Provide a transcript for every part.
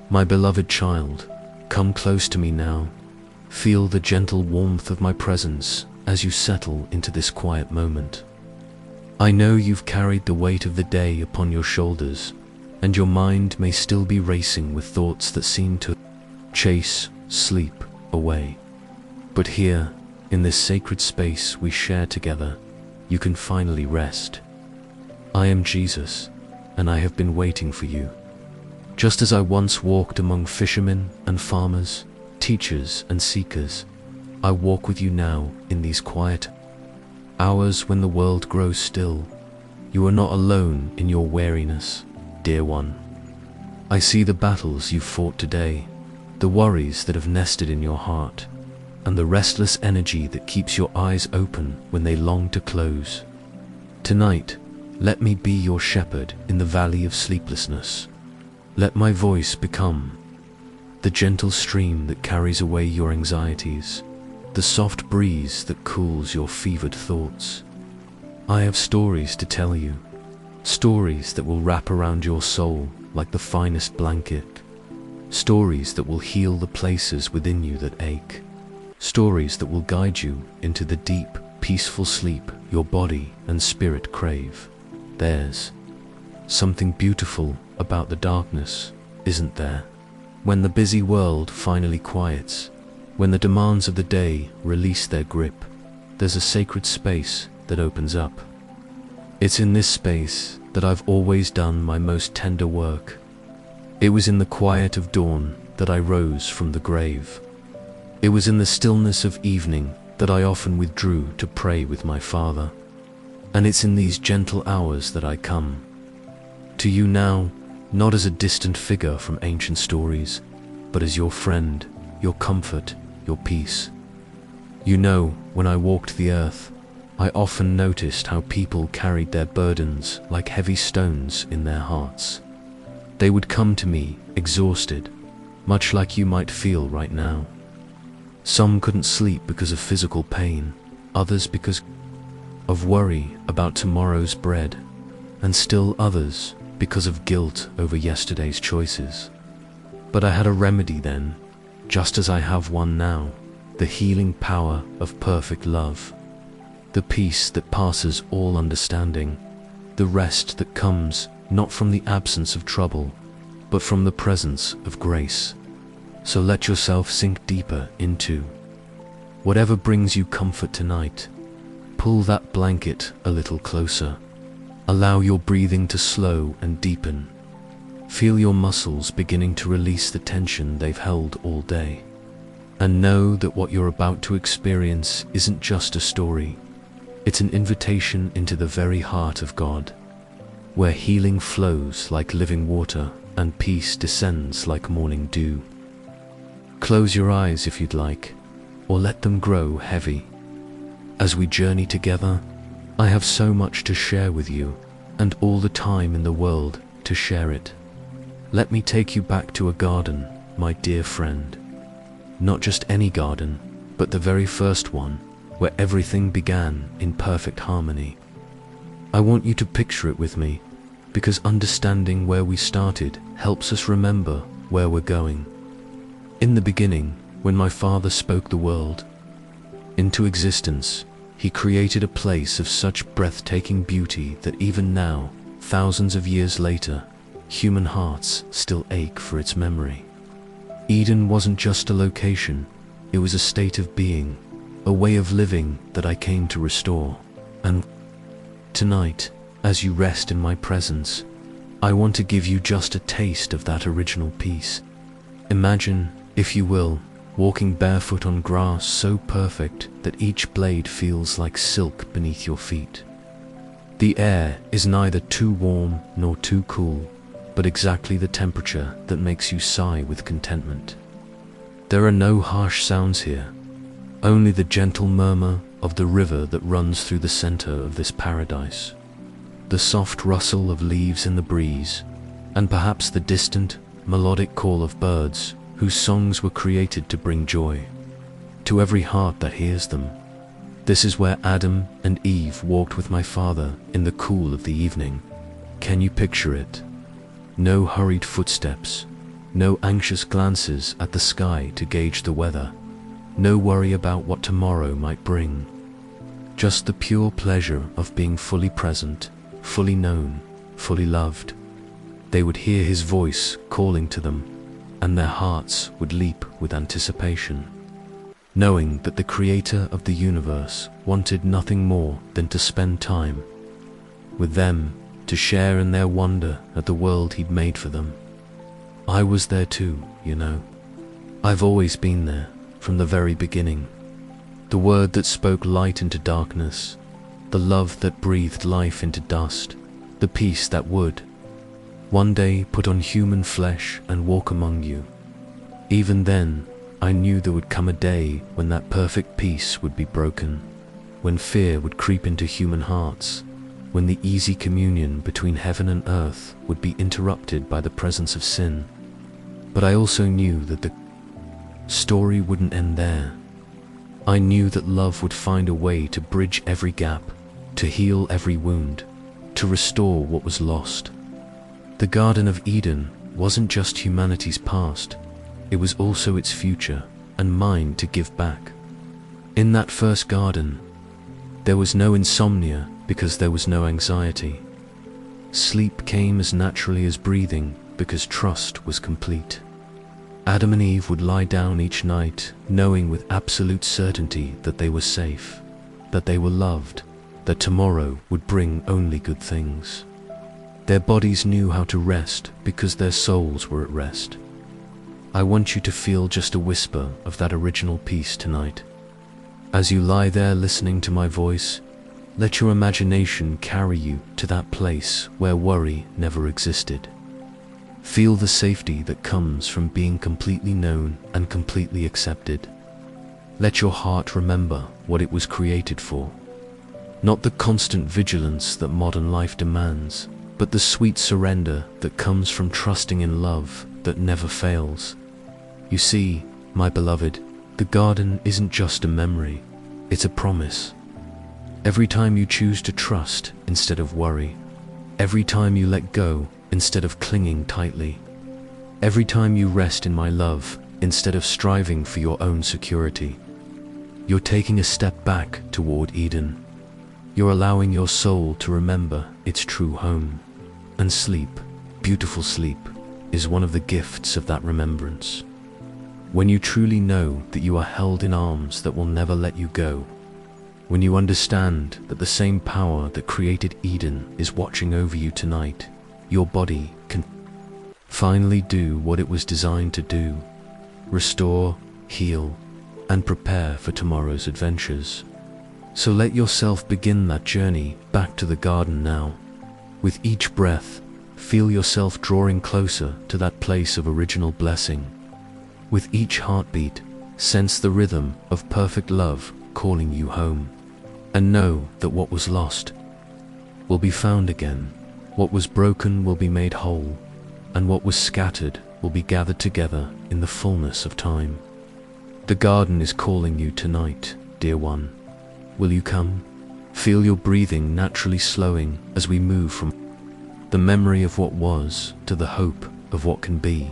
My beloved child, come close to me now. Feel the gentle warmth of my presence as you settle into this quiet moment. I know you've carried the weight of the day upon your shoulders, and your mind may still be racing with thoughts that seem to chase sleep away. But here, in this sacred space we share together, you can finally rest. I am Jesus, and I have been waiting for you. Just as I once walked among fishermen and farmers, teachers and seekers, I walk with you now in these quiet hours when the world grows still. You are not alone in your weariness, dear one. I see the battles you've fought today, the worries that have nested in your heart, and the restless energy that keeps your eyes open when they long to close. Tonight, let me be your shepherd in the valley of sleeplessness. Let my voice become the gentle stream that carries away your anxieties, the soft breeze that cools your fevered thoughts. I have stories to tell you, stories that will wrap around your soul like the finest blanket, stories that will heal the places within you that ache, stories that will guide you into the deep, peaceful sleep your body and spirit crave. There's something beautiful about the darkness, isn't there? When the busy world finally quiets, when the demands of the day release their grip, there's a sacred space that opens up. It's in this space that I've always done my most tender work. It was in the quiet of dawn that I rose from the grave. It was in the stillness of evening that I often withdrew to pray with my Father. And it's in these gentle hours that I come to you now, not as a distant figure from ancient stories, but as your friend, your comfort, your peace. You know, when I walked the earth, I often noticed how people carried their burdens like heavy stones in their hearts. They would come to me exhausted, much like you might feel right now. Some couldn't sleep because of physical pain, others because of worry about tomorrow's bread, and still others because of guilt over yesterday's choices. But I had a remedy then, just as I have one now, the healing power of perfect love, the peace that passes all understanding, the rest that comes not from the absence of trouble, but from the presence of grace. So let yourself sink deeper into whatever brings you comfort tonight. Pull that blanket a little closer. Allow your breathing to slow and deepen. Feel your muscles beginning to release the tension they've held all day. And know that what you're about to experience isn't just a story. It's an invitation into the very heart of God, where healing flows like living water and peace descends like morning dew. Close your eyes if you'd like, or let them grow heavy. As we journey together, I have so much to share with you, and all the time in the world to share it. Let me take you back to a garden, my dear friend. Not just any garden, but the very first one, where everything began in perfect harmony. I want you to picture it with me, because understanding where we started helps us remember where we're going. In the beginning, when my Father spoke the world into existence, He created a place of such breathtaking beauty that even now, thousands of years later, human hearts still ache for its memory. Eden wasn't just a location, it was a state of being, a way of living that I came to restore. And tonight, as you rest in my presence, I want to give you just a taste of that original peace. Imagine, if you will, walking barefoot on grass so perfect that each blade feels like silk beneath your feet. The air is neither too warm nor too cool, but exactly the temperature that makes you sigh with contentment. There are no harsh sounds here, only the gentle murmur of the river that runs through the center of this paradise, the soft rustle of leaves in the breeze, and perhaps the distant, melodic call of birds whose songs were created to bring joy to every heart that hears them. This is where Adam and Eve walked with my Father in the cool of the evening. Can you picture it? No hurried footsteps, No anxious glances at the sky to gauge the weather. No worry about what tomorrow might bring. Just the pure pleasure of being fully present, fully known, fully loved. They would hear his voice calling to them, and their hearts would leap with anticipation, knowing that the creator of the universe wanted nothing more than to spend time with them, to share in their wonder at the world he'd made for them. I was there too, you know. I've always been there, from the very beginning. The word that spoke light into darkness, the love that breathed life into dust, the peace that would one day put on human flesh and walk among you. Even then, I knew there would come a day when that perfect peace would be broken, when fear would creep into human hearts, when the easy communion between heaven and earth would be interrupted by the presence of sin. But I also knew that the story wouldn't end there. I knew that love would find a way to bridge every gap, to heal every wound, to restore what was lost. The Garden of Eden wasn't just humanity's past, it was also its future, and mine to give back. In that first garden, there was no insomnia because there was no anxiety. Sleep came as naturally as breathing because trust was complete. Adam and Eve would lie down each night knowing with absolute certainty that they were safe, that they were loved, that tomorrow would bring only good things. Their bodies knew how to rest because their souls were at rest. I want you to feel just a whisper of that original peace tonight. As you lie there listening to my voice, let your imagination carry you to that place where worry never existed. Feel the safety that comes from being completely known and completely accepted. Let your heart remember what it was created for. Not the constant vigilance that modern life demands, but the sweet surrender that comes from trusting in love that never fails. You see, my beloved, the garden isn't just a memory, it's a promise. Every time you choose to trust instead of worry, every time you let go instead of clinging tightly, every time you rest in my love instead of striving for your own security, you're taking a step back toward Eden. You're allowing your soul to remember its true home. And sleep, beautiful sleep, is one of the gifts of that remembrance. When you truly know that you are held in arms that will never let you go, when you understand that the same power that created Eden is watching over you tonight, your body can finally do what it was designed to do: restore, heal, and prepare for tomorrow's adventures. So let yourself begin that journey back to the garden now. With each breath, feel yourself drawing closer to that place of original blessing. With each heartbeat, sense the rhythm of perfect love calling you home. And know that what was lost will be found again, what was broken will be made whole, and what was scattered will be gathered together in the fullness of time. The garden is calling you tonight, dear one. Will you come? Feel your breathing naturally slowing as we move from the memory of what was to the hope of what can be.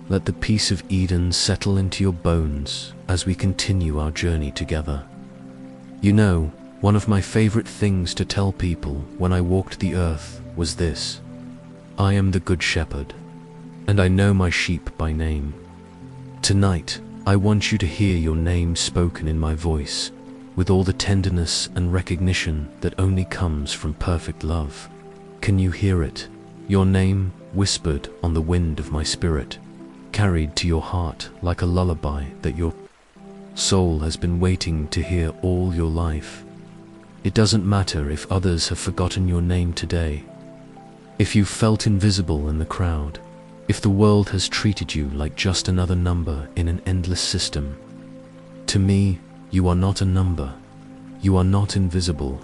Let the peace of Eden settle into your bones as we continue our journey together. You know, one of my favorite things to tell people when I walked the earth was this: I am the Good Shepherd, and I know my sheep by name. Tonight, I want you to hear your name spoken in my voice, with all the tenderness and recognition that only comes from perfect love. Can you hear it? Your name whispered on the wind of my spirit, carried to your heart like a lullaby that your soul has been waiting to hear all your life. It doesn't matter if others have forgotten your name today, if you felt invisible in the crowd, if the world has treated you like just another number in an endless system. To me, you are not a number. You are not invisible.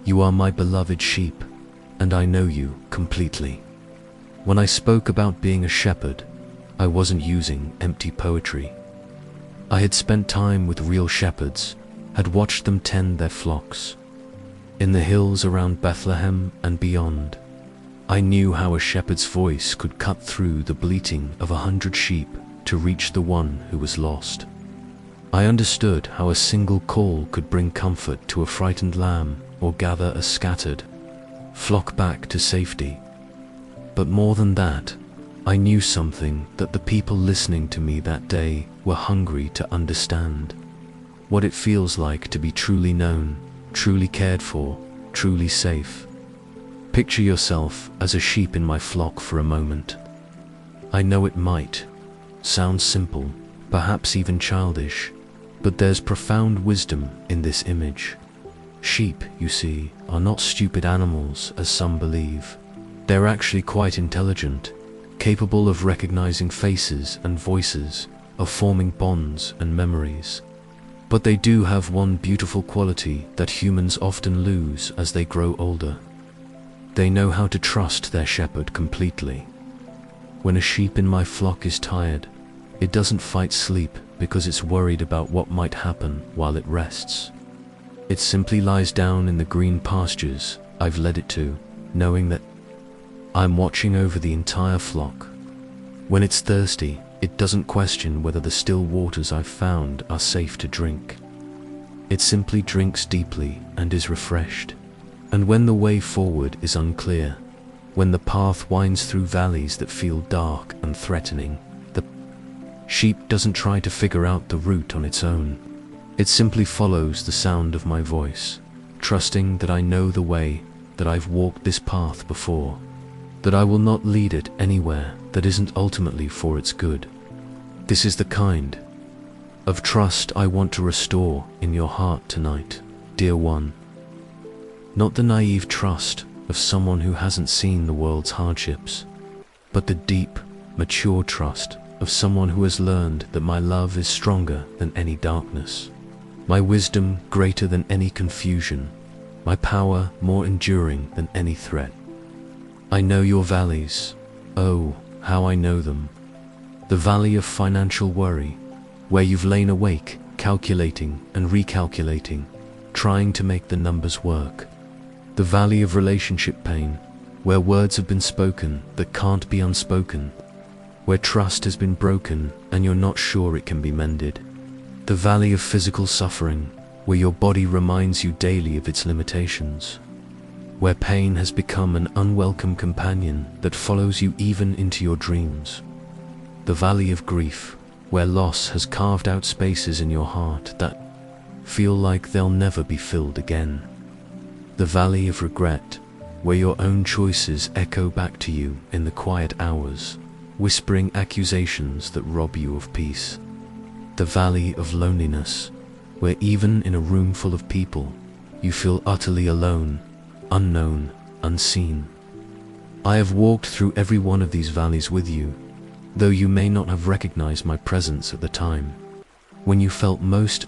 You are my beloved sheep, and I know you completely. When I spoke about being a shepherd, I wasn't using empty poetry. I had spent time with real shepherds, had watched them tend their flocks, in the hills around Bethlehem and beyond, I knew how a shepherd's voice could cut through the bleating of 100 sheep to reach the one who was lost. I understood how a single call could bring comfort to a frightened lamb or gather a scattered flock back to safety. But more than that, I knew something that the people listening to me that day were hungry to understand. What it feels like to be truly known, truly cared for, truly safe. Picture yourself as a sheep in my flock for a moment. I know it might sound simple, perhaps even childish, but there's profound wisdom in this image. Sheep, you see, are not stupid animals as some believe. They're actually quite intelligent, capable of recognizing faces and voices, of forming bonds and memories. But they do have one beautiful quality that humans often lose as they grow older. They know how to trust their shepherd completely. When a sheep in my flock is tired, it doesn't fight sleep because it's worried about what might happen while it rests. It simply lies down in the green pastures I've led it to, knowing that I'm watching over the entire flock. When it's thirsty, it doesn't question whether the still waters I've found are safe to drink. It simply drinks deeply and is refreshed. And when the way forward is unclear, when the path winds through valleys that feel dark and threatening, the sheep doesn't try to figure out the route on its own. It simply follows the sound of my voice, trusting that I know the way, that I've walked this path before, that I will not lead it anywhere that isn't ultimately for its good. This is the kind of trust I want to restore in your heart tonight, dear one. Not the naive trust of someone who hasn't seen the world's hardships, but the deep, mature trust of someone who has learned that my love is stronger than any darkness, my wisdom greater than any confusion, my power more enduring than any threat. I know your valleys, oh, how I know them. The valley of financial worry, where you've lain awake, calculating and recalculating, trying to make the numbers work. The valley of relationship pain, where words have been spoken that can't be unspoken, where trust has been broken and you're not sure it can be mended. The valley of physical suffering, where your body reminds you daily of its limitations, where pain has become an unwelcome companion that follows you even into your dreams. The valley of grief, where loss has carved out spaces in your heart that feel like they'll never be filled again. The valley of regret, where your own choices echo back to you in the quiet hours, whispering accusations that rob you of peace. The valley of loneliness, where even in a room full of people, you feel utterly alone, unknown, unseen. I have walked through every one of these valleys with you, though you may not have recognized my presence at the time. When you felt most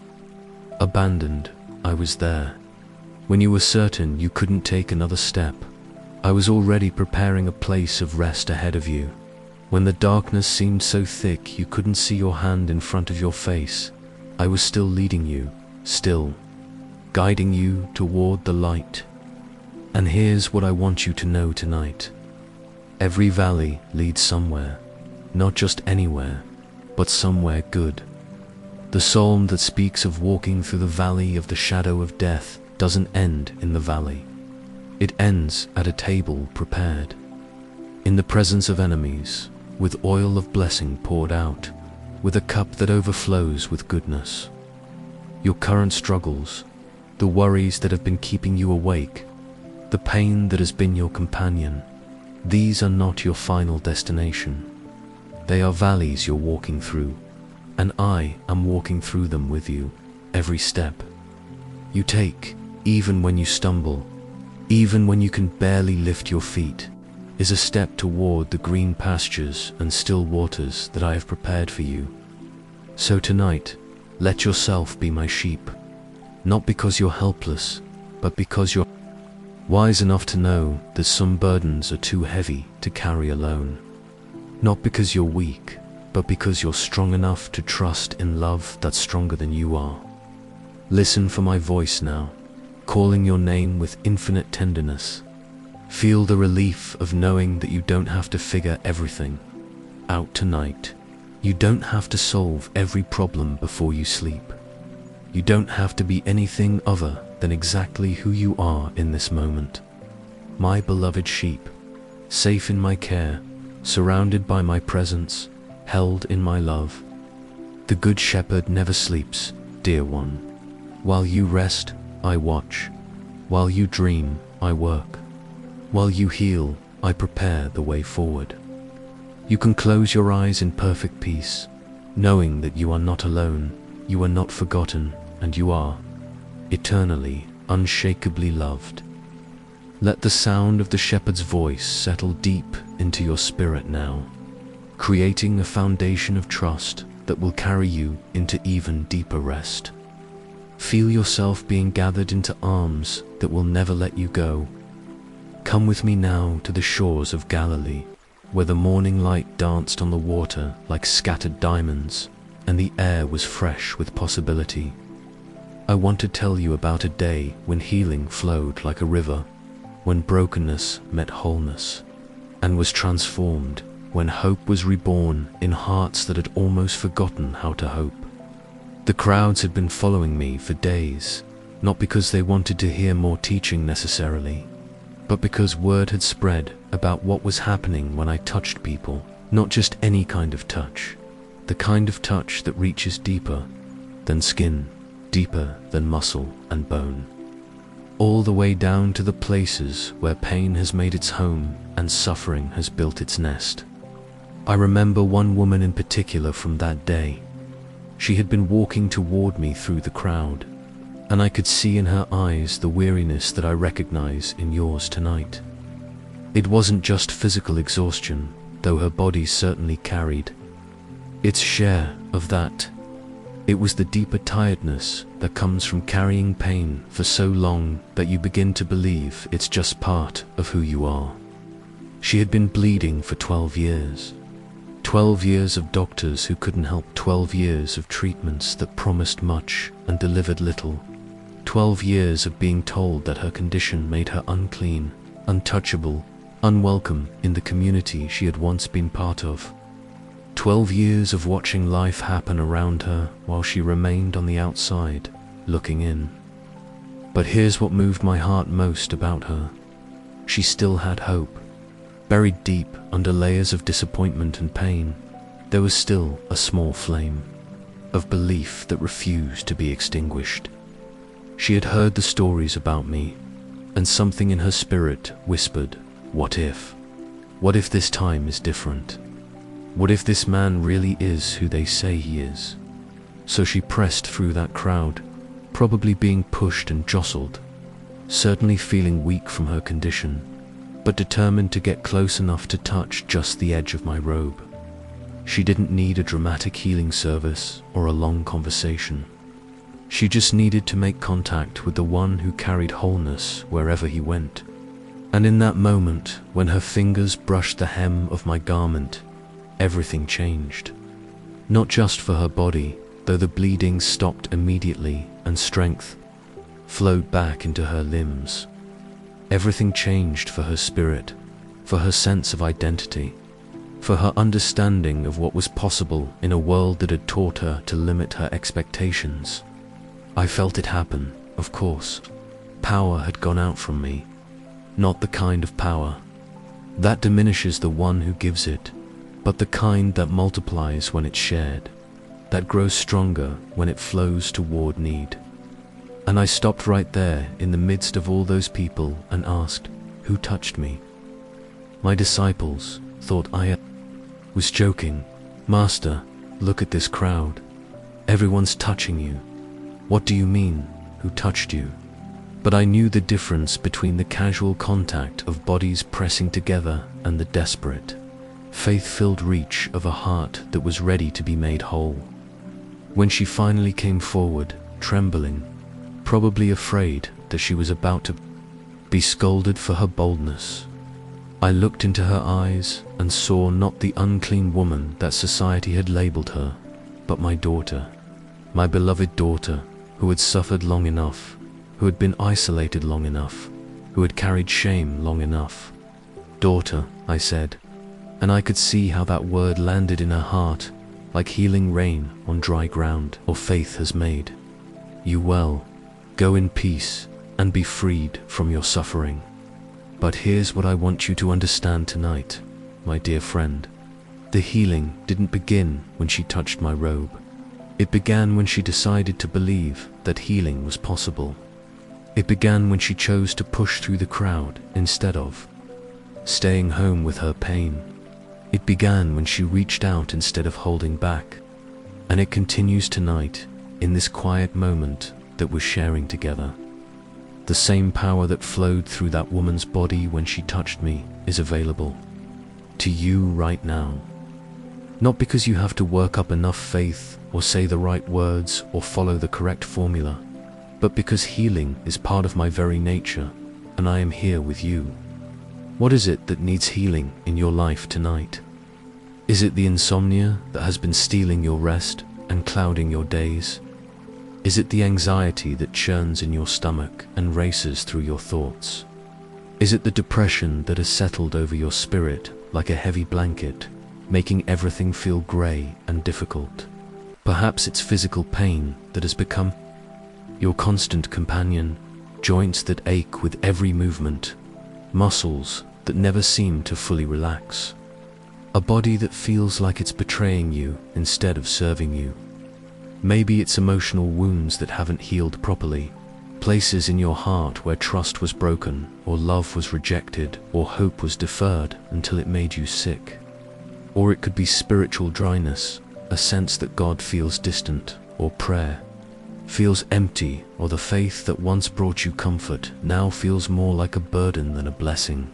abandoned, I was there. When you were certain you couldn't take another step, I was already preparing a place of rest ahead of you. When the darkness seemed so thick you couldn't see your hand in front of your face, I was still leading you, still guiding you toward the light. And here's what I want you to know tonight. Every valley leads somewhere, not just anywhere, but somewhere good. The psalm that speaks of walking through the valley of the shadow of death doesn't end in the valley. It ends at a table prepared, in the presence of enemies, with oil of blessing poured out, with a cup that overflows with goodness. Your current struggles, the worries that have been keeping you awake, the pain that has been your companion, these are not your final destination. They are valleys you're walking through, and I am walking through them with you, every step you take, even when you stumble, even when you can barely lift your feet, is a step toward the green pastures and still waters that I have prepared for you. So tonight, let yourself be my sheep, not because you're helpless, but because you're wise enough to know that some burdens are too heavy to carry alone. Not because you're weak, but because you're strong enough to trust in love that's stronger than you are. Listen for my voice now, calling your name with infinite tenderness. Feel the relief of knowing that you don't have to figure everything out tonight. You don't have to solve every problem before you sleep. You don't have to be anything other than exactly who you are in this moment. My beloved sheep, safe in my care, surrounded by my presence, held in my love. The Good Shepherd never sleeps, dear one. While you rest, I watch. While you dream, I work. While you heal, I prepare the way forward. You can close your eyes in perfect peace, knowing that you are not alone, you are not forgotten, and you are eternally, unshakably loved. Let the sound of the shepherd's voice settle deep into your spirit now, creating a foundation of trust that will carry you into even deeper rest. Feel yourself being gathered into arms that will never let you go. Come with me now to the shores of Galilee, where the morning light danced on the water like scattered diamonds, and the air was fresh with possibility. I want to tell you about a day when healing flowed like a river, when brokenness met wholeness, and was transformed, when hope was reborn in hearts that had almost forgotten how to hope. The crowds had been following me for days, not because they wanted to hear more teaching necessarily, but because word had spread about what was happening when I touched people, not just any kind of touch, the kind of touch that reaches deeper than skin, deeper than muscle and bone, all the way down to the places where pain has made its home and suffering has built its nest. I remember one woman in particular from that day. She had been walking toward me through the crowd, and I could see in her eyes the weariness that I recognize in yours tonight. It wasn't just physical exhaustion, though her body certainly carried its share of that. It was the deeper tiredness that comes from carrying pain for so long that you begin to believe it's just part of who you are. She had been bleeding for 12 years. 12 years of doctors who couldn't help, 12 years of treatments that promised much and delivered little, 12 years of being told that her condition made her unclean, untouchable, unwelcome in the community she had once been part of. 12 years of watching life happen around her while she remained on the outside, looking in. But here's what moved my heart most about her. She still had hope. Buried deep under layers of disappointment and pain, there was still a small flame of belief that refused to be extinguished. She had heard the stories about me, and something in her spirit whispered, what if? What if this time is different? What if this man really is who they say he is? So she pressed through that crowd, probably being pushed and jostled, certainly feeling weak from her condition, but determined to get close enough to touch just the edge of my robe. She didn't need a dramatic healing service or a long conversation. She just needed to make contact with the one who carried wholeness wherever he went. And in that moment, when her fingers brushed the hem of my garment, everything changed. Not just for her body, though the bleeding stopped immediately and strength flowed back into her limbs. Everything changed for her spirit, for her sense of identity, for her understanding of what was possible in a world that had taught her to limit her expectations. I felt it happen, of course. Power had gone out from me. Not the kind of power that diminishes the one who gives it, but the kind that multiplies when it's shared, that grows stronger when it flows toward need. And I stopped right there in the midst of all those people and asked, who touched me? My disciples thought I was joking. Master, look at this crowd. Everyone's touching you. What do you mean, who touched you? But I knew the difference between the casual contact of bodies pressing together and the desperate, faith-filled reach of a heart that was ready to be made whole. When she finally came forward, trembling, probably afraid that she was about to be scolded for her boldness, I looked into her eyes and saw not the unclean woman that society had labeled her, but my daughter, my beloved daughter, who had suffered long enough, who had been isolated long enough, who had carried shame long enough. "Daughter," I said, and I could see how that word landed in her heart like healing rain on dry ground or faith has made. "You well, go in peace and be freed from your suffering. But here's what I want you to understand tonight, my dear friend. The healing didn't begin when she touched my robe. It began when she decided to believe that healing was possible. It began when she chose to push through the crowd instead of staying home with her pain. It began when she reached out instead of holding back. And it continues tonight in this quiet moment that we're sharing together. The same power that flowed through that woman's body when she touched me is available to you right now. Not because you have to work up enough faith or say the right words or follow the correct formula, but because healing is part of my very nature, and I am here with you. What is it that needs healing in your life tonight? Is it the insomnia that has been stealing your rest and clouding your days? Is it the anxiety that churns in your stomach and races through your thoughts? Is it the depression that has settled over your spirit like a heavy blanket, making everything feel grey and difficult? Perhaps it's physical pain that has become your constant companion, joints that ache with every movement, muscles that never seem to fully relax, a body that feels like it's betraying you instead of serving you. Maybe it's emotional wounds that haven't healed properly, places in your heart where trust was broken, or love was rejected, or hope was deferred until it made you sick. Or it could be spiritual dryness, a sense that God feels distant, or prayer feels empty, or the faith that once brought you comfort now feels more like a burden than a blessing.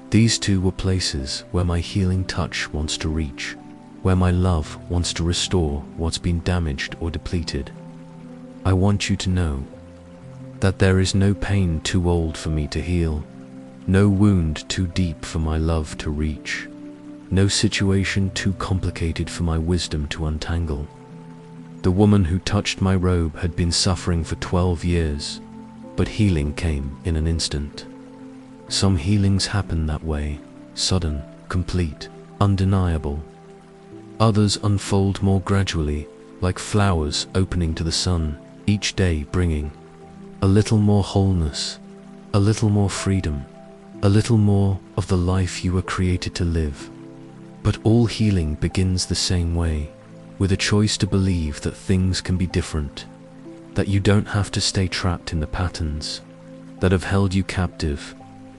These two were places where my healing touch wants to reach, where my love wants to restore what's been damaged or depleted. I want you to know that there is no pain too old for me to heal, no wound too deep for my love to reach, no situation too complicated for my wisdom to untangle. The woman who touched my robe had been suffering for 12 years, but healing came in an instant. Some healings happen that way, sudden, complete, undeniable. Others unfold more gradually, like flowers opening to the sun, each day bringing a little more wholeness, a little more freedom, a little more of the life you were created to live. But all healing begins the same way, with a choice to believe that things can be different, that you don't have to stay trapped in the patterns that have held you captive,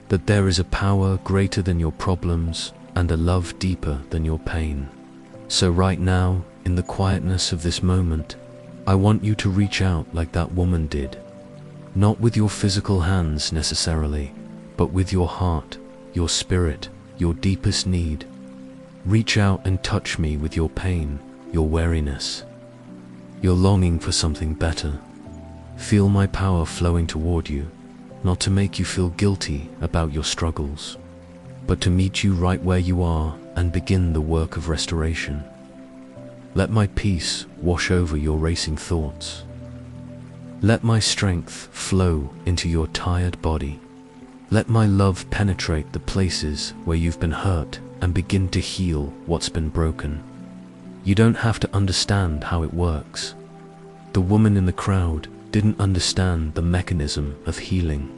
that there is a power greater than your problems and a love deeper than your pain. So right now, in the quietness of this moment, I want you to reach out like that woman did, not with your physical hands necessarily, but with your heart, your spirit, your deepest need. Reach out and touch me with your pain, your weariness, your longing for something better. Feel my power flowing toward you, not to make you feel guilty about your struggles, but to meet you right where you are and begin the work of restoration. Let my peace wash over your racing thoughts. Let my strength flow into your tired body. Let my love penetrate the places where you've been hurt and begin to heal what's been broken. You don't have to understand how it works. The woman in the crowd didn't understand the mechanism of healing.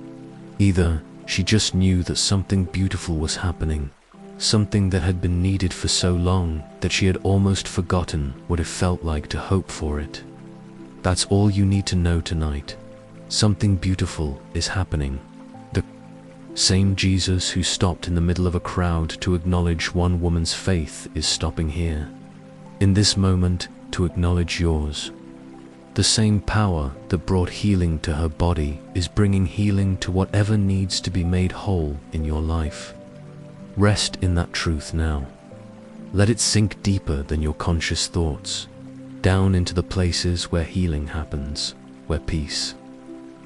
Either she just knew that something beautiful was happening, something that had been needed for so long that she had almost forgotten what it felt like to hope for it. That's all you need to know tonight. Something beautiful is happening. The same Jesus who stopped in the middle of a crowd to acknowledge one woman's faith is stopping here, in this moment, to acknowledge yours. The same power that brought healing to her body is bringing healing to whatever needs to be made whole in your life. Rest in that truth now. Let it sink deeper than your conscious thoughts, down into the places where healing happens, where peace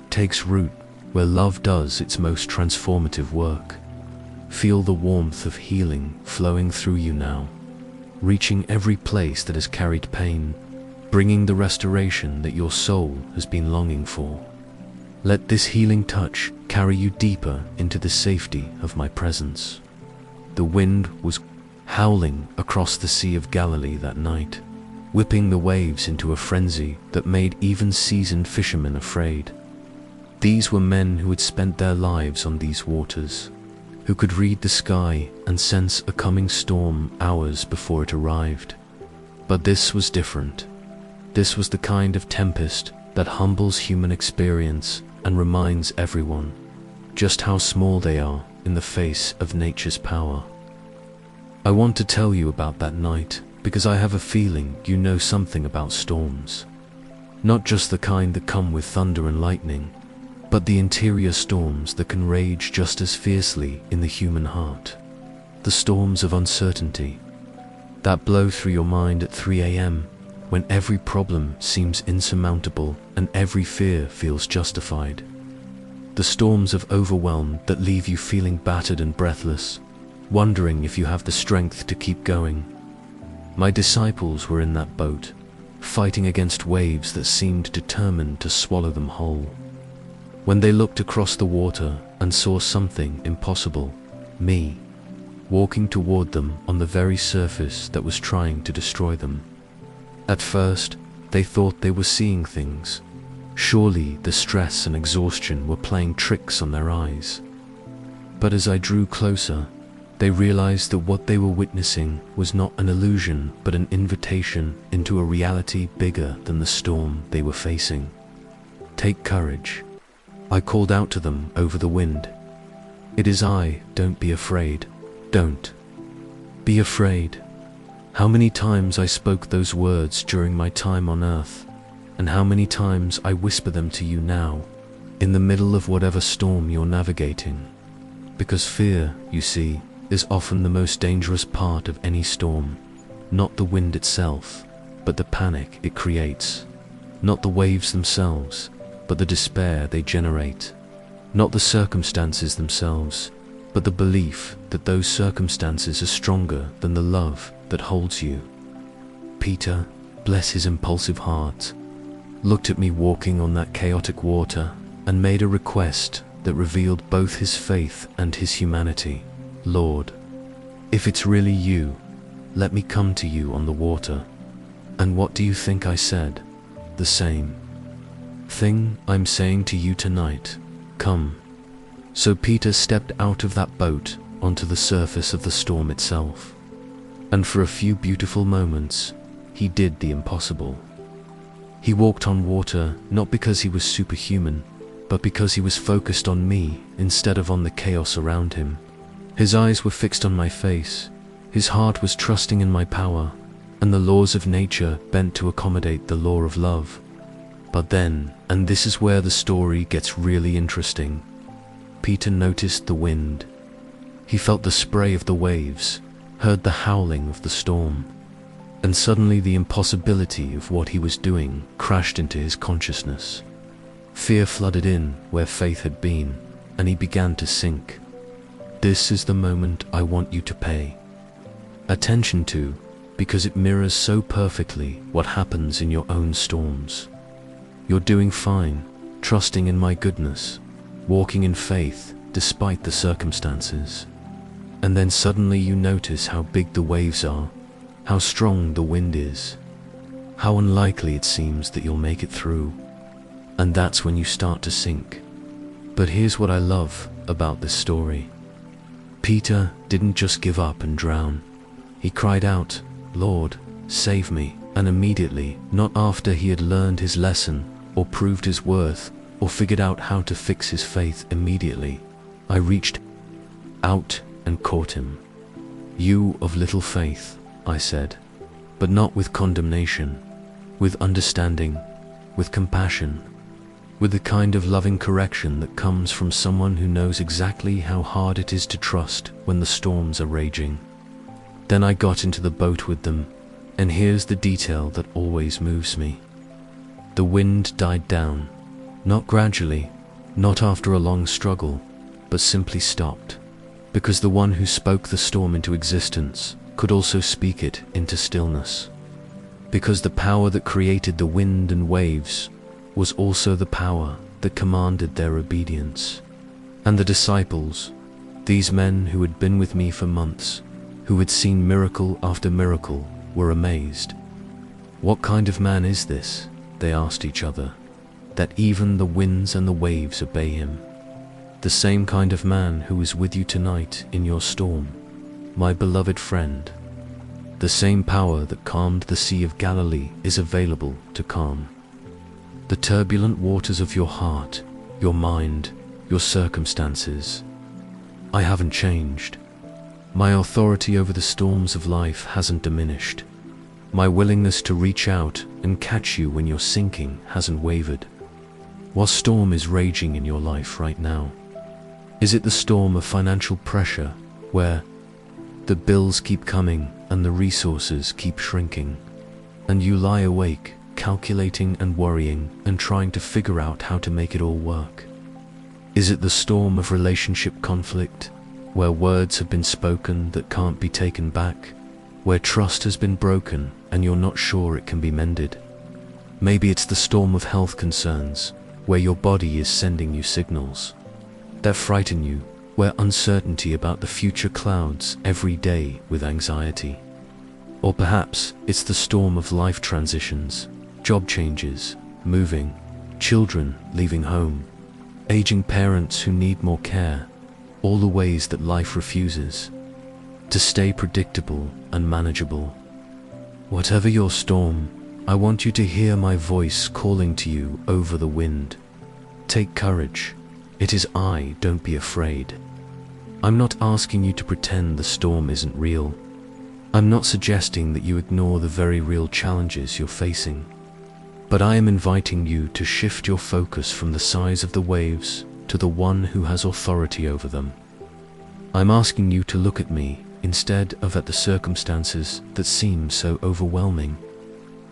takes root, where love does its most transformative work. Feel the warmth of healing flowing through you now, reaching every place that has carried pain, bringing the restoration that your soul has been longing for. Let this healing touch carry you deeper into the safety of my presence. The wind was howling across the Sea of Galilee that night, whipping the waves into a frenzy that made even seasoned fishermen afraid. These were men who had spent their lives on these waters, who could read the sky and sense a coming storm hours before it arrived. But this was different. This was the kind of tempest that humbles human experience and reminds everyone just how small they are in the face of nature's power. I want to tell you about that night because I have a feeling you know something about storms. Not just the kind that come with thunder and lightning, but the interior storms that can rage just as fiercely in the human heart. The storms of uncertainty that blow through your mind at 3 a.m. when every problem seems insurmountable and every fear feels justified. The storms of overwhelm that leave you feeling battered and breathless, wondering if you have the strength to keep going. My disciples were in that boat, fighting against waves that seemed determined to swallow them whole. When they looked across the water and saw something impossible, me, walking toward them on the very surface that was trying to destroy them. At first, they thought they were seeing things. Surely the stress and exhaustion were playing tricks on their eyes. But as I drew closer, they realized that what they were witnessing was not an illusion but an invitation into a reality bigger than the storm they were facing. Take courage. I called out to them over the wind. It is I, don't be afraid. Don't be afraid. How many times I spoke those words during my time on earth, and how many times I whisper them to you now, in the middle of whatever storm you're navigating. Because fear, you see, is often the most dangerous part of any storm. Not the wind itself, but the panic it creates. Not the waves themselves, but the despair they generate. Not the circumstances themselves, but the belief that those circumstances are stronger than the love that holds you. Peter, bless his impulsive heart, looked at me walking on that chaotic water and made a request that revealed both his faith and his humanity. Lord, if it's really you, let me come to you on the water. And what do you think I said? The same thing I'm saying to you tonight. Come. So Peter stepped out of that boat onto the surface of the storm itself. And for a few beautiful moments, he did the impossible. He walked on water not because he was superhuman, but because he was focused on me instead of on the chaos around him. His eyes were fixed on my face, his heart was trusting in my power, and the laws of nature bent to accommodate the law of love. But then, and this is where the story gets really interesting, Peter noticed the wind. He felt the spray of the waves, heard the howling of the storm, and suddenly the impossibility of what he was doing crashed into his consciousness. Fear flooded in where faith had been, and he began to sink. This is the moment I want you to pay attention to, because it mirrors so perfectly what happens in your own storms. You're doing fine, trusting in my goodness, walking in faith despite the circumstances. And then suddenly you notice how big the waves are, how strong the wind is, how unlikely it seems that you'll make it through. And that's when you start to sink. But here's what I love about this story. Peter didn't just give up and drown. He cried out, "Lord, save me." And immediately, not after he had learned his lesson, or proved his worth, or figured out how to fix his faith immediately, I reached out and caught him. "You of little faith," I said, but not with condemnation, with understanding, with compassion, with the kind of loving correction that comes from someone who knows exactly how hard it is to trust when the storms are raging. Then I got into the boat with them, and here's the detail that always moves me. The wind died down, not gradually, not after a long struggle, but simply stopped, because the one who spoke the storm into existence could also speak it into stillness. Because the power that created the wind and waves was also the power that commanded their obedience. And the disciples, these men who had been with me for months, who had seen miracle after miracle, were amazed. "What kind of man is this?" they asked each other, "that even the winds and the waves obey him?" The same kind of man who is with you tonight in your storm, my beloved friend. The same power that calmed the Sea of Galilee is available to calm the turbulent waters of your heart, your mind, your circumstances. I haven't changed. My authority over the storms of life hasn't diminished. My willingness to reach out and catch you when you're sinking hasn't wavered. What storm is raging in your life right now? Is it the storm of financial pressure, where the bills keep coming and the resources keep shrinking, and you lie awake, calculating and worrying and trying to figure out how to make it all work? Is it the storm of relationship conflict, where words have been spoken that can't be taken back, where trust has been broken and you're not sure it can be mended? Maybe it's the storm of health concerns, where your body is sending you signals that frighten you, where uncertainty about the future clouds every day with anxiety. Or perhaps it's the storm of life transitions, job changes, moving, children leaving home, aging parents who need more care, all the ways that life refuses to stay predictable and manageable. Whatever your storm, I want you to hear my voice calling to you over the wind. Take courage. It is I, don't be afraid. I'm not asking you to pretend the storm isn't real. I'm not suggesting that you ignore the very real challenges you're facing. But I am inviting you to shift your focus from the size of the waves to the one who has authority over them. I'm asking you to look at me instead of at the circumstances that seem so overwhelming.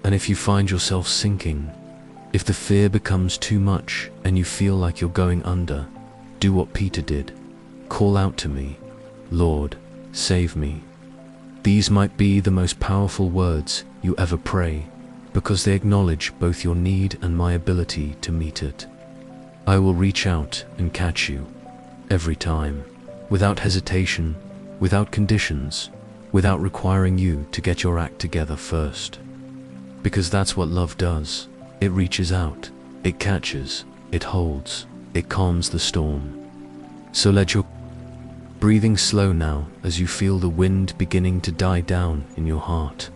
And if you find yourself sinking, if the fear becomes too much and you feel like you're going under, do what Peter did. Call out to me, "Lord, save me." These might be the most powerful words you ever pray, because they acknowledge both your need and my ability to meet it. I will reach out and catch you, every time, without hesitation, without conditions, without requiring you to get your act together first. Because that's what love does. It reaches out, it catches, it holds, it calms the storm. So let your breathing slow now as you feel the wind beginning to die down in your heart.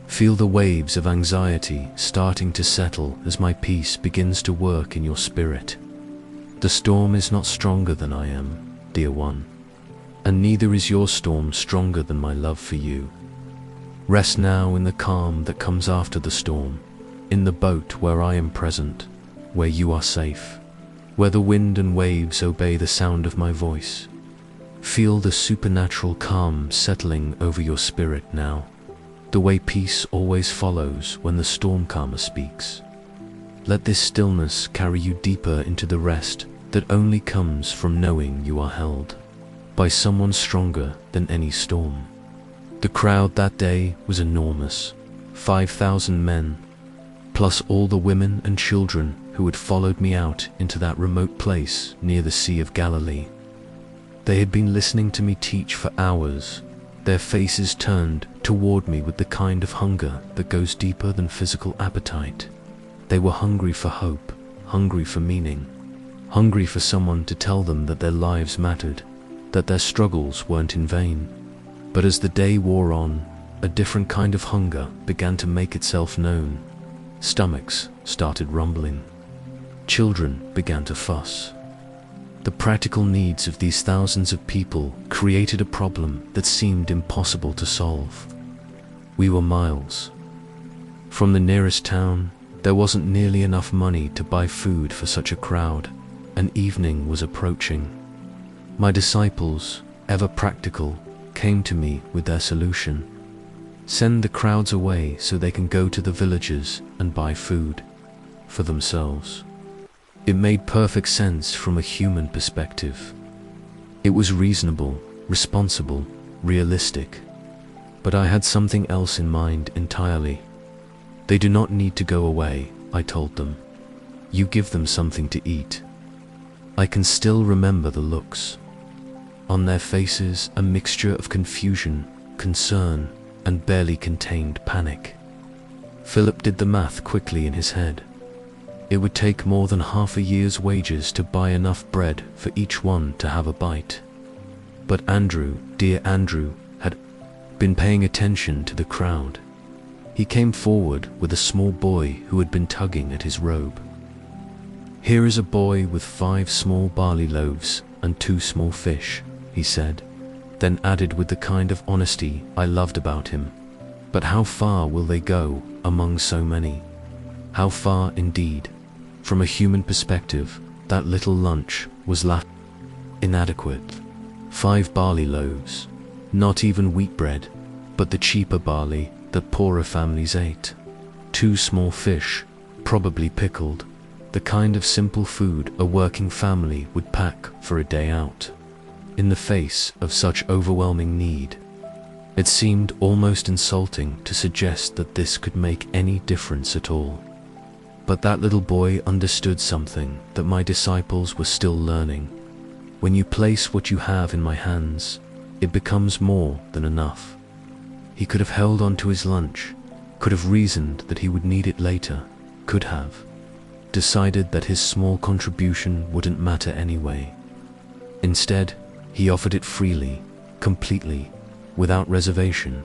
Feel the waves of anxiety starting to settle as my peace begins to work in your spirit. The storm is not stronger than I am, dear one, and neither is your storm stronger than my love for you. Rest now in the calm that comes after the storm, in the boat where I am present, where you are safe, where the wind and waves obey the sound of my voice. Feel the supernatural calm settling over your spirit now, the way peace always follows when the storm calmer speaks. Let this stillness carry you deeper into the rest that only comes from knowing you are held by someone stronger than any storm. The crowd that day was enormous, 5,000 men, plus all the women and children who had followed me out into that remote place near the Sea of Galilee. They had been listening to me teach for hours, their faces turned toward me with the kind of hunger that goes deeper than physical appetite. They were hungry for hope, hungry for meaning, hungry for someone to tell them that their lives mattered, that their struggles weren't in vain. But as the day wore on, a different kind of hunger began to make itself known. Stomachs started rumbling. Children began to fuss. The practical needs of these thousands of people created a problem that seemed impossible to solve. We were miles from the nearest town. There wasn't nearly enough money to buy food for such a crowd, and evening was approaching. My disciples, ever practical, came to me with their solution. Send the crowds away so they can go to the villages and buy food for themselves. It made perfect sense from a human perspective. It was reasonable, responsible, realistic. But I had something else in mind entirely. They do not need to go away, I told them. You give them something to eat. I can still remember the looks. On their faces, a mixture of confusion, concern, and barely contained panic. Philip did the math quickly in his head. It would take more than half a year's wages to buy enough bread for each one to have a bite. But Andrew, dear Andrew, had been paying attention to the crowd. He came forward with a small boy who had been tugging at his robe. "Here is a boy with 5 small barley loaves and 2 small fish," he said, then added with the kind of honesty I loved about him. "But how far will they go among so many?" How far indeed? From a human perspective, that little lunch was inadequate. 5 barley loaves, not even wheat bread, but the cheaper barley that poorer families ate. 2 small fish, probably pickled, the kind of simple food a working family would pack for a day out. In the face of such overwhelming need, it seemed almost insulting to suggest that this could make any difference at all. But that little boy understood something that my disciples were still learning. When you place what you have in my hands, it becomes more than enough. He could have held on to his lunch, could have reasoned that he would need it later, could have decided that his small contribution wouldn't matter anyway. Instead, he offered it freely, completely, without reservation.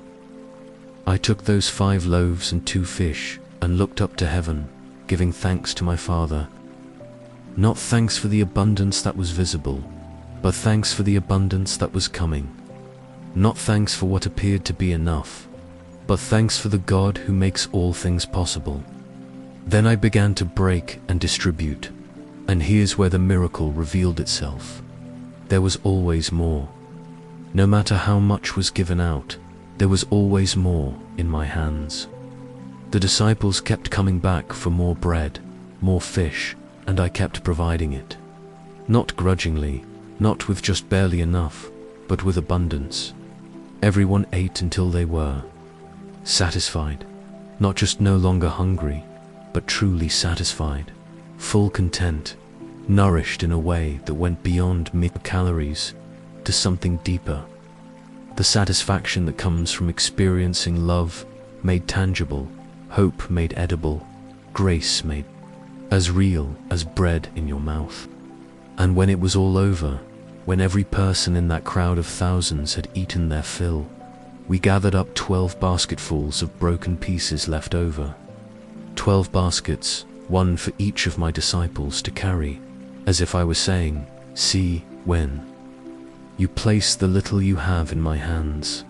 I took those 5 loaves and 2 fish and looked up to heaven, giving thanks to my Father. Not thanks for the abundance that was visible, but thanks for the abundance that was coming. Not thanks for what appeared to be enough, but thanks for the God who makes all things possible. Then I began to break and distribute, and here's where the miracle revealed itself. There was always more. No matter how much was given out, there was always more in my hands. The disciples kept coming back for more bread, more fish, and I kept providing it. Not grudgingly, not with just barely enough, but with abundance. Everyone ate until they were satisfied, not just no longer hungry, but truly satisfied, full content, nourished in a way that went beyond mere calories to something deeper. The satisfaction that comes from experiencing love made tangible, hope made edible, grace made as real as bread in your mouth. And when it was all over, when every person in that crowd of thousands had eaten their fill, we gathered up 12 basketfuls of broken pieces left over. 12 baskets, one for each of my disciples to carry, as if I were saying, "See, when you place the little you have in my hands,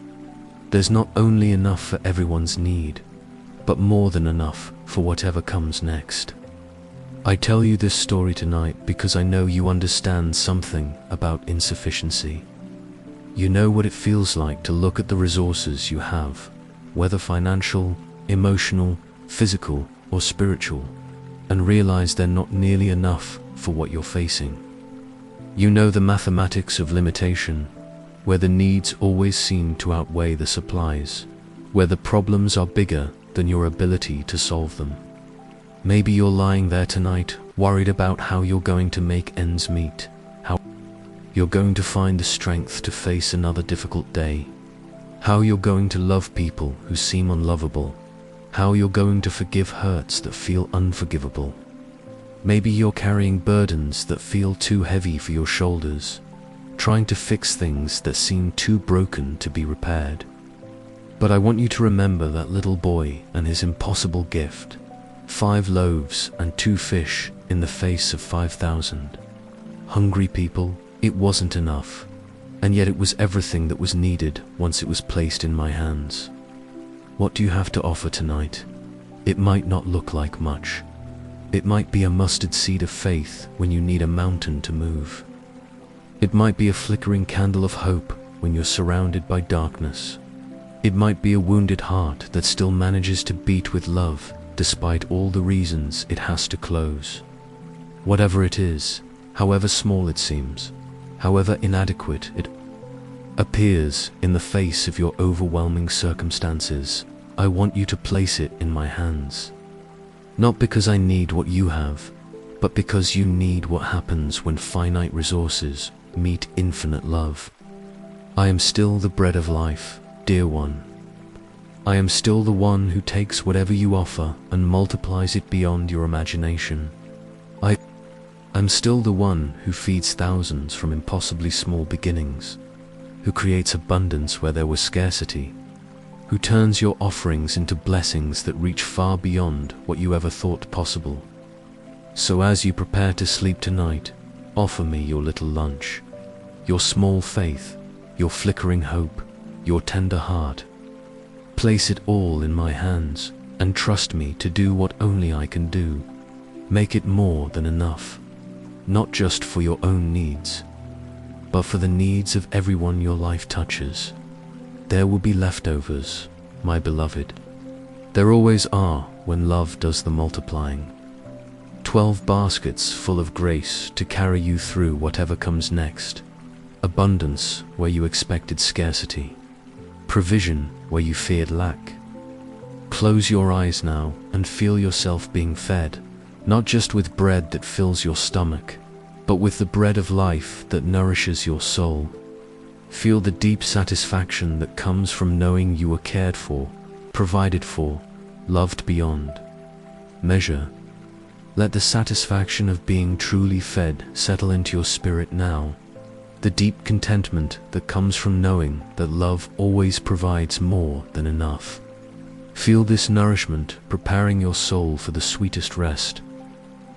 there's not only enough for everyone's need, but more than enough for whatever comes next." I tell you this story tonight because I know you understand something about insufficiency. You know what it feels like to look at the resources you have, whether financial, emotional, physical, or spiritual, and realize they're not nearly enough for what you're facing. You know the mathematics of limitation, where the needs always seem to outweigh the supplies, where the problems are bigger than your ability to solve them. Maybe you're lying there tonight, worried about how you're going to make ends meet, how you're going to find the strength to face another difficult day, how you're going to love people who seem unlovable, how you're going to forgive hurts that feel unforgivable. Maybe you're carrying burdens that feel too heavy for your shoulders, trying to fix things that seem too broken to be repaired. But I want you to remember that little boy and his impossible gift, 5 loaves and 2 fish in the face of 5,000 hungry people. It wasn't enough, and yet it was everything that was needed once it was placed in my hands. What do you have to offer tonight? It might not look like much. It might be a mustard seed of faith when you need a mountain to move. It might be a flickering candle of hope when you're surrounded by darkness. It might be a wounded heart that still manages to beat with love despite all the reasons it has to close. Whatever it is, however small it seems, however inadequate it appears in the face of your overwhelming circumstances, I want you to place it in my hands. Not because I need what you have, but because you need what happens when finite resources meet infinite love. I am still the bread of life, dear one. I am still the one who takes whatever you offer and multiplies it beyond your imagination. I'm still the one who feeds thousands from impossibly small beginnings, who creates abundance where there was scarcity, who turns your offerings into blessings that reach far beyond what you ever thought possible. So as you prepare to sleep tonight, offer me your little lunch, your small faith, your flickering hope, your tender heart. Place it all in my hands and trust me to do what only I can do. Make it more than enough, not just for your own needs, but for the needs of everyone your life touches. There will be leftovers, my beloved. There always are when love does the multiplying. 12 baskets full of grace to carry you through whatever comes next. Abundance where you expected scarcity. Provision where you feared lack. Close your eyes now and feel yourself being fed, not just with bread that fills your stomach, but with the bread of life that nourishes your soul. Feel the deep satisfaction that comes from knowing you were cared for, provided for, loved beyond measure. Let the satisfaction of being truly fed settle into your spirit now. The deep contentment that comes from knowing that love always provides more than enough. Feel this nourishment preparing your soul for the sweetest rest.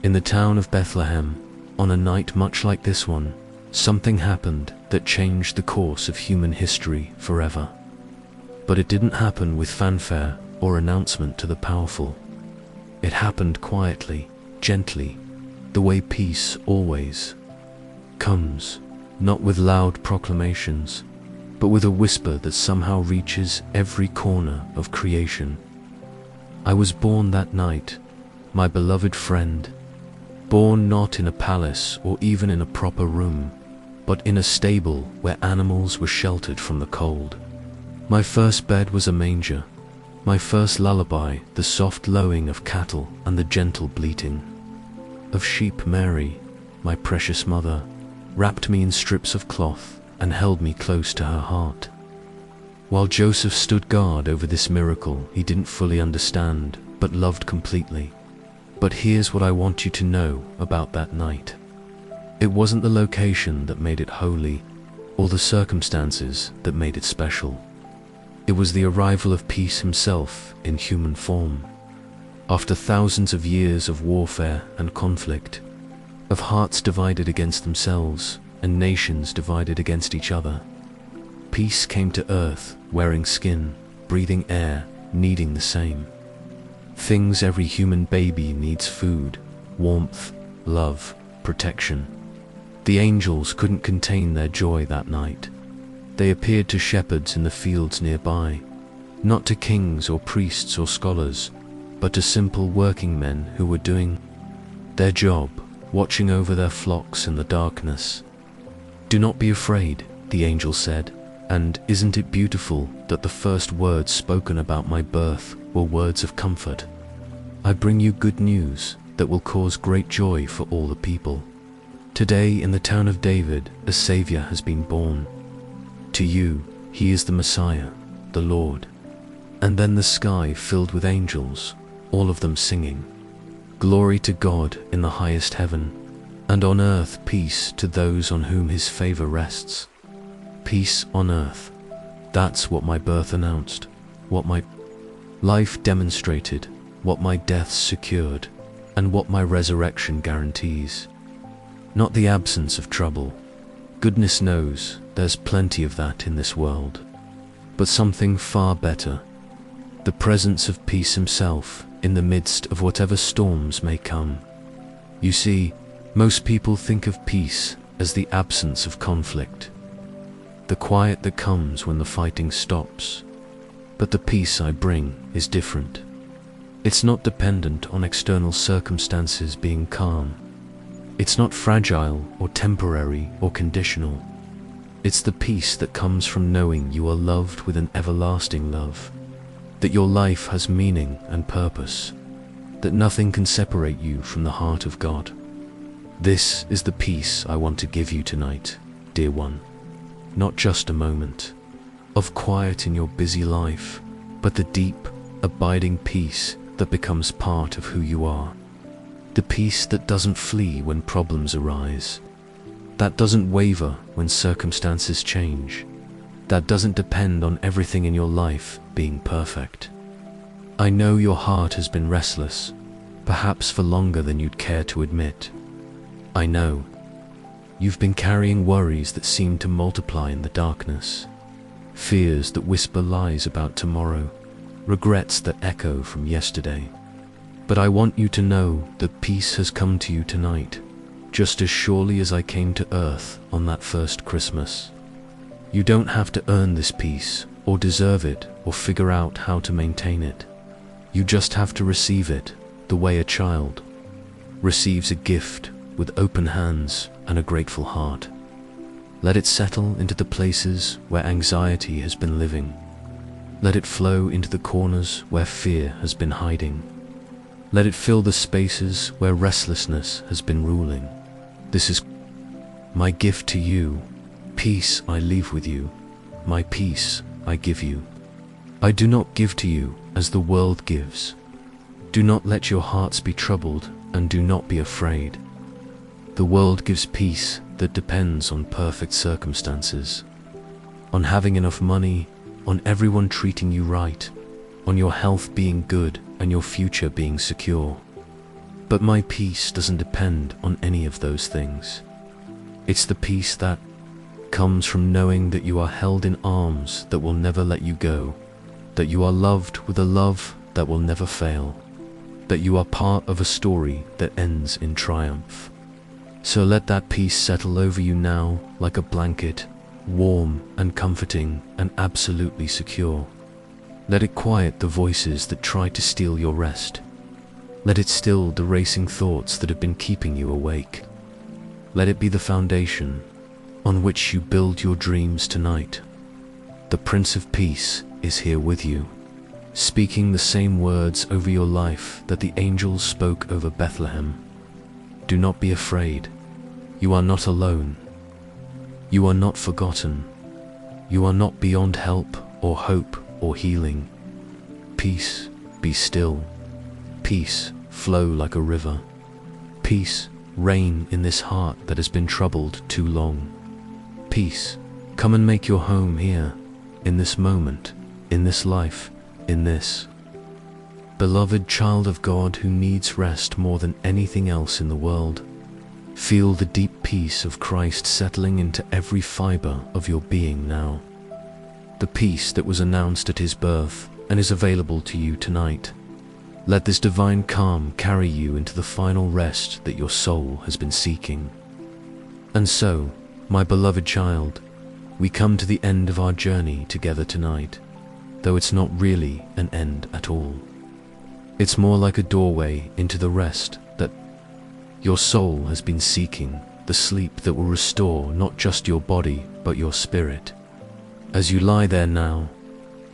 In the town of Bethlehem, on a night much like this one, something happened that changed the course of human history forever. But it didn't happen with fanfare or announcement to the powerful. It happened quietly, gently, the way peace always comes, not with loud proclamations, but with a whisper that somehow reaches every corner of creation. I was born that night, my beloved friend, born not in a palace or even in a proper room, but in a stable where animals were sheltered from the cold. My first bed was a manger, my first lullaby the soft lowing of cattle and the gentle bleating of sheep. Mary, my precious mother, wrapped me in strips of cloth and held me close to her heart. While Joseph stood guard over this miracle he didn't fully understand, but loved completely. But here's what I want you to know about that night. It wasn't the location that made it holy, or the circumstances that made it special. It was the arrival of peace himself in human form. After thousands of years of warfare and conflict, of hearts divided against themselves and nations divided against each other, peace came to earth, wearing skin, breathing air, needing the same things every human baby needs: food, warmth, love, protection. The angels couldn't contain their joy that night. They appeared to shepherds in the fields nearby, not to kings or priests or scholars, but to simple working men who were doing their job, watching over their flocks in the darkness. "Do not be afraid," the angel said, and isn't it beautiful that the first words spoken about my birth were words of comfort? "I bring you good news that will cause great joy for all the people. Today in the town of David a Savior has been born. To you he is the Messiah, the Lord." And then the sky filled with angels, all of them singing, "Glory to God in the highest heaven, and on earth peace to those on whom his favor rests." Peace on earth. That's what my birth announced, what my life demonstrated, what my death secured, and what my resurrection guarantees. Not the absence of trouble. Goodness knows there's plenty of that in this world. But something far better. The presence of peace himself in the midst of whatever storms may come. You see, most people think of peace as the absence of conflict, the quiet that comes when the fighting stops. But the peace I bring is different. It's not dependent on external circumstances being calm. It's not fragile or temporary or conditional. It's the peace that comes from knowing you are loved with an everlasting love, that your life has meaning and purpose, that nothing can separate you from the heart of God. This is the peace I want to give you tonight, dear one. Not just a moment of quiet in your busy life, but the deep, abiding peace that becomes part of who you are. The peace that doesn't flee when problems arise, that doesn't waver when circumstances change, that doesn't depend on everything in your life being perfect. I know your heart has been restless, perhaps for longer than you'd care to admit. I know you've been carrying worries that seem to multiply in the darkness, fears that whisper lies about tomorrow, regrets that echo from yesterday. But I want you to know that peace has come to you tonight, just as surely as I came to earth on that first Christmas. You don't have to earn this peace, or deserve it, or figure out how to maintain it. You just have to receive it, the way a child receives a gift with open hands and a grateful heart. Let it settle into the places where anxiety has been living. Let it flow into the corners where fear has been hiding. Let it fill the spaces where restlessness has been ruling. This is my gift to you. Peace I leave with you. My peace I give you. I do not give to you as the world gives. Do not let your hearts be troubled, and do not be afraid. The world gives peace that depends on perfect circumstances, on having enough money, on everyone treating you right, on your health being good and your future being secure. But my peace doesn't depend on any of those things. It's the peace that comes from knowing that you are held in arms that will never let you go, that you are loved with a love that will never fail, that you are part of a story that ends in triumph. So let that peace settle over you now like a blanket, warm and comforting and absolutely secure. Let it quiet the voices that try to steal your rest. Let it still the racing thoughts that have been keeping you awake. Let it be the foundation on which you build your dreams tonight. The Prince of Peace is here with you, speaking the same words over your life that the angels spoke over Bethlehem. Do not be afraid. You are not alone. You are not forgotten. You are not beyond help or hope or healing. Peace, be still. Peace, flow like a river. Peace, reign in this heart that has been troubled too long. Peace, come and make your home here, in this moment, in this life, in this. Beloved child of God who needs rest more than anything else in the world, feel the deep peace of Christ settling into every fiber of your being now. The peace that was announced at his birth and is available to you tonight. Let this divine calm carry you into the final rest that your soul has been seeking. And so, my beloved child, we come to the end of our journey together tonight, though it's not really an end at all. It's more like a doorway into the rest that your soul has been seeking, the sleep that will restore not just your body, but your spirit. As you lie there now,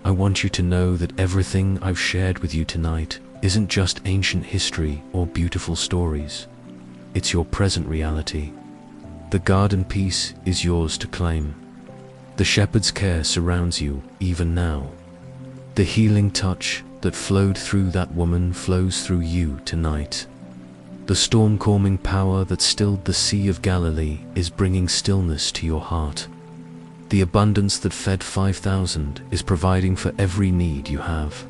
I want you to know that everything I've shared with you tonight isn't just ancient history or beautiful stories. It's your present reality. The garden peace is yours to claim. The shepherd's care surrounds you even now. The healing touch that flowed through that woman flows through you tonight. The storm-calming power that stilled the Sea of Galilee is bringing stillness to your heart. The abundance that fed 5,000 is providing for every need you have.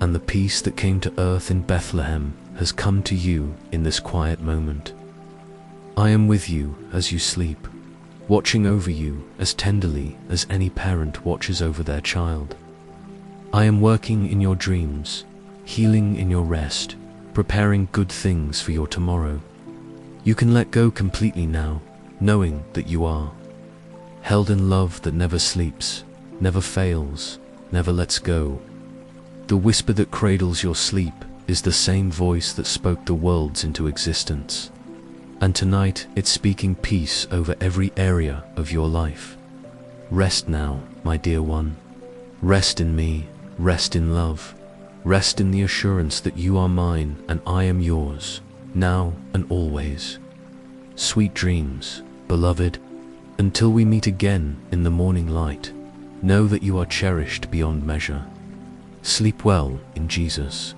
And the peace that came to earth in Bethlehem has come to you in this quiet moment. I am with you as you sleep, watching over you as tenderly as any parent watches over their child. I am working in your dreams, healing in your rest, preparing good things for your tomorrow. You can let go completely now, knowing that you are held in love that never sleeps, never fails, never lets go. The whisper that cradles your sleep is the same voice that spoke the worlds into existence. And tonight it's speaking peace over every area of your life. Rest now, my dear one. Rest in me, rest in love. Rest in the assurance that you are mine and I am yours, now and always. Sweet dreams, beloved. Until we meet again in the morning light, know that you are cherished beyond measure. Sleep well in Jesus.